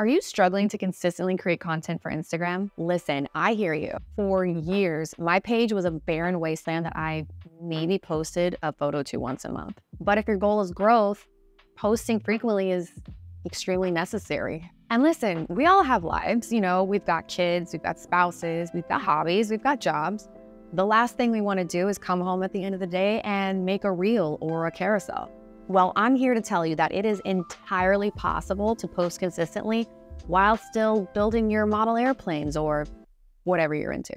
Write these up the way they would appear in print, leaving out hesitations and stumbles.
Are you struggling to consistently create content for Instagram? Listen, I hear you. For years, my page was a barren wasteland that I maybe posted a photo to once a month. But if your goal is growth, posting frequently is extremely necessary. And listen, we all have lives. We've got kids, we've got spouses, we've got hobbies, we've got jobs. The last thing we want to do is come home at the end of the day and make a reel or a carousel. Well, I'm here to tell you that it is entirely possible to post consistently while still building your model airplanes or whatever you're into.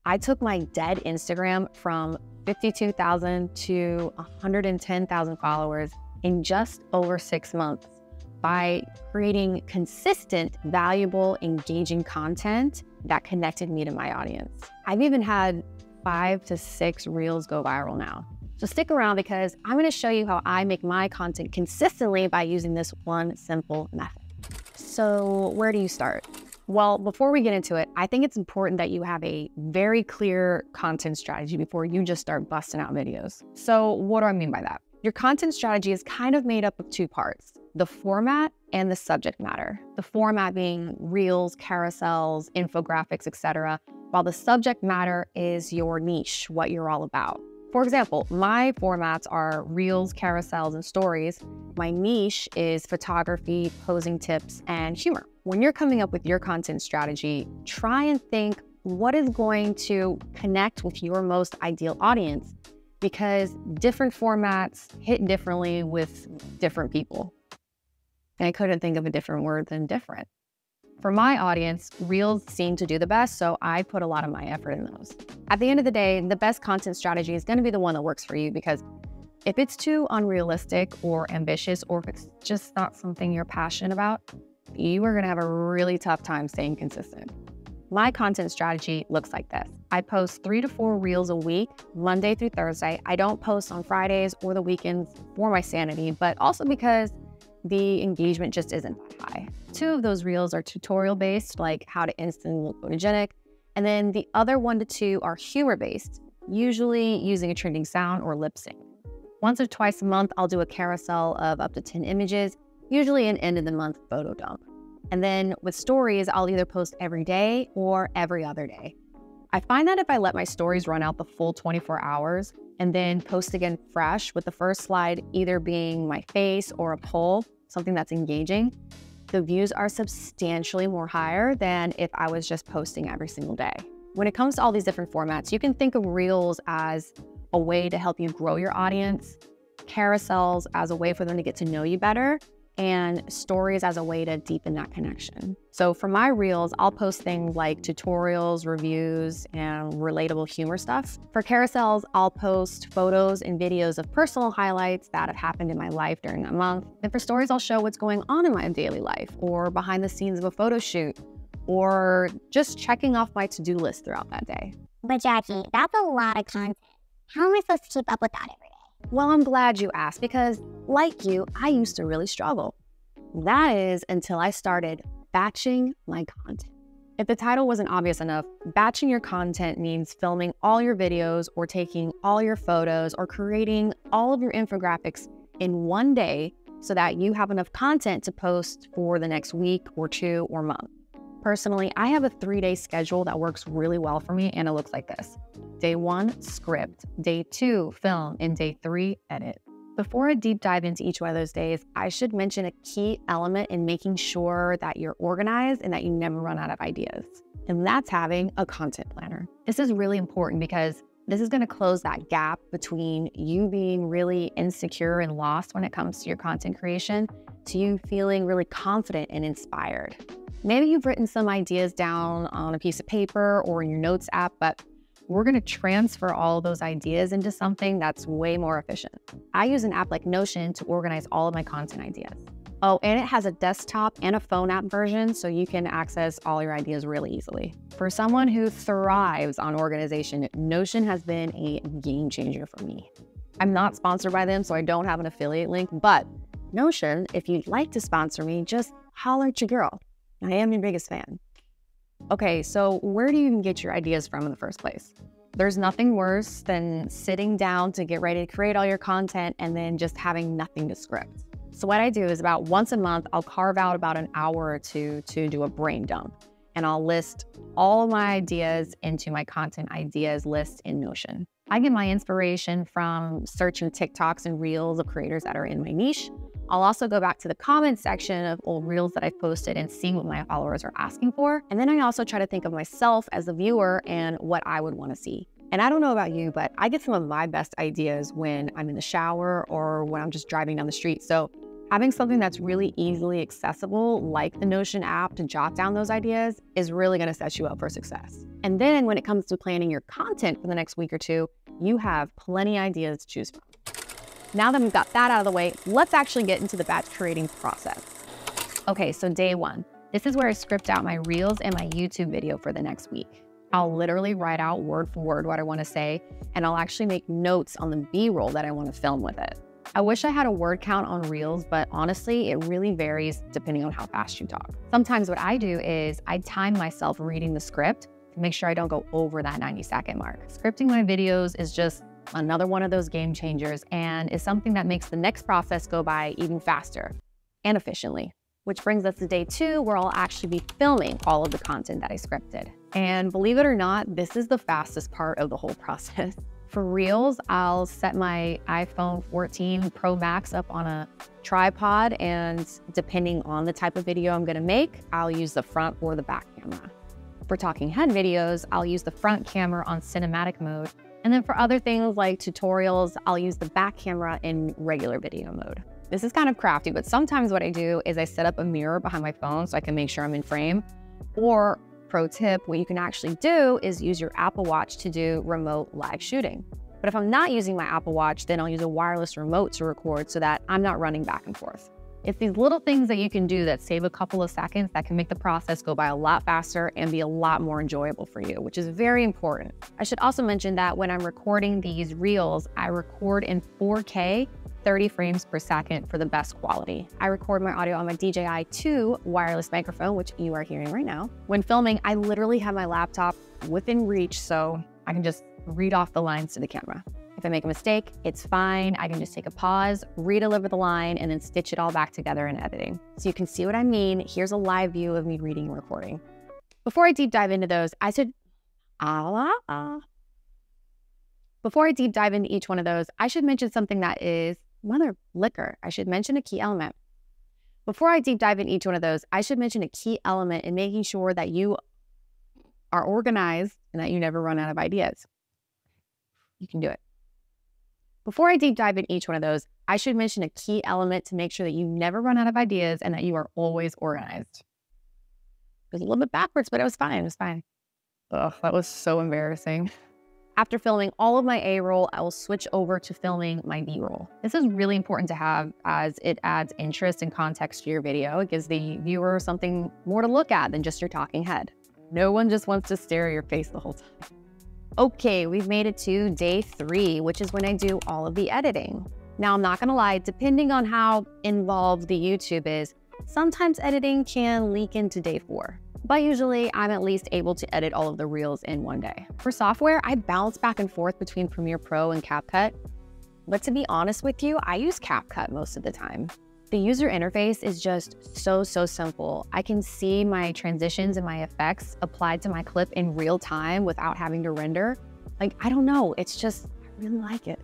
I took my dead Instagram from 52,000 to 110,000 followers in just over 6 months by creating consistent, valuable, engaging content that connected me to my audience. I've even had 5 to 6 reels go viral now. So stick around because I'm going to show you how I make my content consistently by using this one simple method. So where do you start? Well, before we get into it, I think it's important that you have a very clear content strategy before you just start busting out videos. So what do I mean by that? Your content strategy is kind of made up of 2 parts, the format and the subject matter. The format being reels, carousels, infographics, etc., while the subject matter is your niche, what you're all about. For example, my formats are reels, carousels, and stories. My niche is photography, posing tips, and humor. When you're coming up with your content strategy, try and think what is going to connect with your most ideal audience, because different formats hit differently with different people. And I couldn't think of a different word than different. For my audience, reels seem to do the best, so I put a lot of my effort in those. At the end of the day, the best content strategy is going to be the one that works for you, because if it's too unrealistic or ambitious, or if it's just not something you're passionate about, you are going to have a really tough time staying consistent. My content strategy looks like this. I post 3 to 4 reels a week, Monday through Thursday. I don't post on Fridays or the weekends for my sanity, but also because the engagement just isn't that high. 2 of those reels are tutorial-based, like how to instantly look photogenic, and then the other 1 to 2 are humor-based, usually using a trending sound or lip sync. Once or twice a month, I'll do a carousel of up to 10 images, usually an end-of-the-month photo dump. And then with stories, I'll either post every day or every other day. I find that if I let my stories run out the full 24 hours and then post again fresh, with the first slide either being my face or a poll, something that's engaging, the views are substantially more higher than if I was just posting every single day. When it comes to all these different formats, you can think of reels as a way to help you grow your audience, carousels as a way for them to get to know you better, and stories as a way to deepen that connection. So for my reels, I'll post things like tutorials, reviews, and relatable humor stuff. For carousels, I'll post photos and videos of personal highlights that have happened in my life during that month. And for stories, I'll show what's going on in my daily life, or behind the scenes of a photo shoot, or just checking off my to-do list throughout that day. But Jaquie, that's a lot of content. How am I supposed to keep up with that every day? Well, I'm glad you asked, because like you, I used to really struggle. That is until I started batching my content. If the title wasn't obvious enough, batching your content means filming all your videos or taking all your photos or creating all of your infographics in one day so that you have enough content to post for the next week or 2 or month. Personally, I have a 3-day schedule that works really well for me, and it looks like this. Day 1, script. Day 2, film. And day 3, edit. Before I deep dive into each one of those days, I should mention a key element in making sure that you're organized and that you never run out of ideas. And that's having a content planner. This is really important because this is going to close that gap between you being really insecure and lost when it comes to your content creation to you feeling really confident and inspired. Maybe you've written some ideas down on a piece of paper or in your notes app, but we're going to transfer all those ideas into something that's way more efficient. I use an app like Notion to organize all of my content ideas. Oh, and it has a desktop and a phone app version, so you can access all your ideas really easily. For someone who thrives on organization, Notion has been a game changer for me. I'm not sponsored by them, so I don't have an affiliate link, but Notion, if you'd like to sponsor me, just holler at your girl. I am your biggest fan. Okay, so where do you even get your ideas from in the first place? There's nothing worse than sitting down to get ready to create all your content and then just having nothing to script. So what I do is about once a month, I'll carve out about an hour or two to do a brain dump. And I'll list all of my ideas into my content ideas list in Notion. I get my inspiration from searching TikToks and Reels of creators that are in my niche. I'll also go back to the comment section of old Reels that I've posted and see what my followers are asking for. And then I also try to think of myself as the viewer and what I would want to see. And I don't know about you, but I get some of my best ideas when I'm in the shower or when I'm just driving down the street. So having something that's really easily accessible, like the Notion app, to jot down those ideas is really going to set you up for success. And then when it comes to planning your content for the next week or two, you have plenty of ideas to choose from. Now that we've got that out of the way, let's actually get into the batch creating process. Okay, so day one. This is where I script out my Reels and my YouTube video for the next week. I'll literally write out word for word what I want to say, and I'll actually make notes on the B-roll that I want to film with it. I wish I had a word count on Reels, but honestly, it really varies depending on how fast you talk. Sometimes what I do is I time myself reading the script to make sure I don't go over that 90-second mark. Scripting my videos is just another one of those game changers and is something that makes the next process go by even faster and efficiently. Which brings us to day two, where I'll actually be filming all of the content that I scripted. And believe it or not, this is the fastest part of the whole process. For Reels, I'll set my iPhone 14 Pro Max up on a tripod, and depending on the type of video I'm gonna make, I'll use the front or the back camera. For talking head videos, I'll use the front camera on cinematic mode. And then for other things like tutorials, I'll use the back camera in regular video mode. This is kind of crafty, but sometimes what I do is I set up a mirror behind my phone so I can make sure I'm in frame. Or, pro tip, what you can actually do is use your Apple Watch to do remote live shooting. But if I'm not using my Apple Watch, then I'll use a wireless remote to record so that I'm not running back and forth. It's these little things that you can do that save a couple of seconds that can make the process go by a lot faster and be a lot more enjoyable for you, which is very important. I should also mention that when I'm recording these Reels, I record in 4K, 30 frames per second for the best quality. I record my audio on my DJI 2 wireless microphone, which you are hearing right now. When filming, I literally have my laptop within reach so I can just read off the lines to the camera. If I make a mistake, it's fine. I can just take a pause, redeliver the line, and then stitch it all back together in editing. So you can see what I mean. Here's a live view of me reading and recording. Before I deep dive into those, Before I deep dive into each one of those, I should mention something that is mother liquor. I should mention a key element. Before I deep dive in each one of those, I should mention a key element in making sure that you are organized and that you never run out of ideas. You can do it. Before I deep dive in each one of those, I should mention a key element to make sure that you never run out of ideas and that you are always organized. It was a little bit backwards, but it was fine. It was fine. Ugh, that was so embarrassing. After filming all of my A-roll, I will switch over to filming my B-roll. This is really important to have as it adds interest and context to your video. It gives the viewer something more to look at than just your talking head. No one just wants to stare at your face the whole time. Okay, we've made it to day 3, which is when I do all of the editing. Now, I'm not gonna lie, depending on how involved the YouTube is, sometimes editing can leak into day 4. But usually I'm at least able to edit all of the Reels in one day. For software, I bounce back and forth between Premiere Pro and CapCut. But to be honest with you, I use CapCut most of the time. The user interface is just so simple. I can see my transitions and my effects applied to my clip in real time without having to render. Like, I don't know, it's just, I really like it.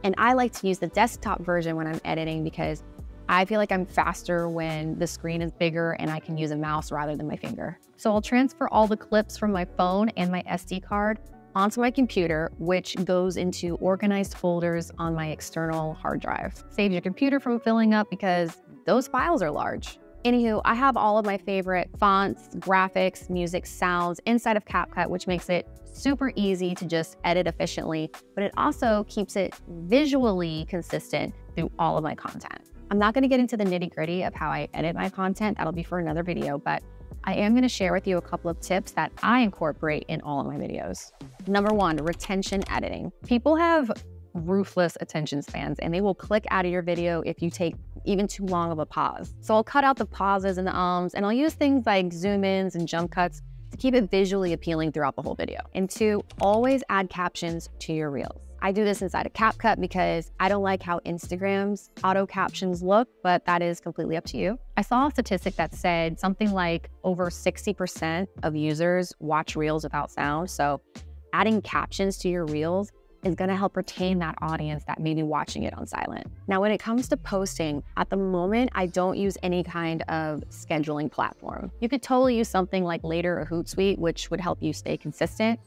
And I like to use the desktop version when I'm editing because I feel like I'm faster when the screen is bigger and I can use a mouse rather than my finger. So I'll transfer all the clips from my phone and my SD card onto my computer, which goes into organized folders on my external hard drive. Saves your computer from filling up because those files are large. Anywho, I have all of my favorite fonts, graphics, music, sounds inside of CapCut, which makes it super easy to just edit efficiently, but it also keeps it visually consistent through all of my content. I'm not gonna get into the nitty-gritty of how I edit my content, that'll be for another video, but I am gonna share with you a couple of tips that I incorporate in all of my videos. Number 1, retention editing. People have ruthless attention spans and they will click out of your video if you take even too long of a pause. So I'll cut out the pauses and the ums, and I'll use things like zoom ins and jump cuts to keep it visually appealing throughout the whole video. And 2, always add captions to your Reels. I do this inside of CapCut because I don't like how Instagram's auto captions look, but that is completely up to you. I saw a statistic that said something like over 60% of users watch Reels without sound. So adding captions to your Reels is gonna help retain that audience that may be watching it on silent. Now, when it comes to posting, at the moment, I don't use any kind of scheduling platform. You could totally use something like Later or Hootsuite, which would help you stay consistent.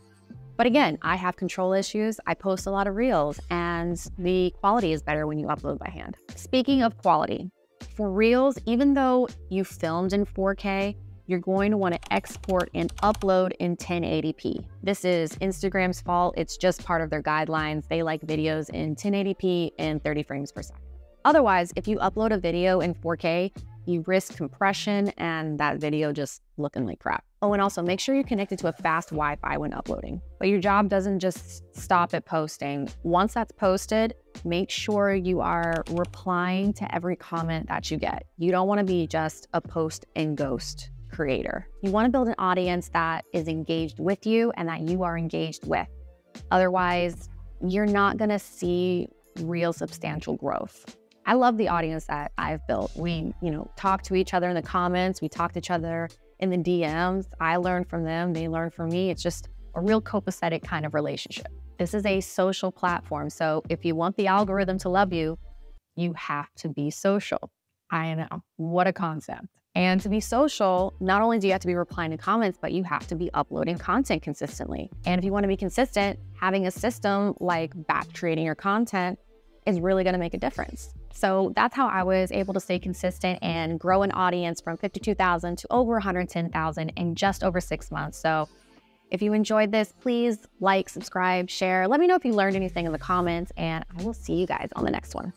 But again, I have control issues. I post a lot of Reels and the quality is better when you upload by hand. Speaking of quality, for Reels, even though you filmed in 4K, you're going to want to export and upload in 1080p. This is Instagram's fault. It's just part of their guidelines. They like videos in 1080p and 30 frames per second. Otherwise, if you upload a video in 4K, you risk compression and that video just looking like crap. Oh, and also make sure you're connected to a fast Wi-Fi when uploading. But your job doesn't just stop at posting. Once that's posted, make sure you are replying to every comment that you get. You don't want to be just a post and ghost creator. You want to build an audience that is engaged with you and that you are engaged with. Otherwise, you're not going to see real substantial growth. I love the audience that I've built. We, talk to each other in the comments. We talk to each other in the DMs. I learn from them. They learn from me. It's just a real copacetic kind of relationship. This is a social platform. So if you want the algorithm to love you, you have to be social. I know, what a concept. And to be social, not only do you have to be replying to comments, but you have to be uploading content consistently. And if you want to be consistent, having a system like batch creating your content is really going to make a difference. So that's how I was able to stay consistent and grow an audience from 52,000 to over 110,000 in just over 6 months. So if you enjoyed this, please like, subscribe, share. Let me know if you learned anything in the comments, and I will see you guys on the next one.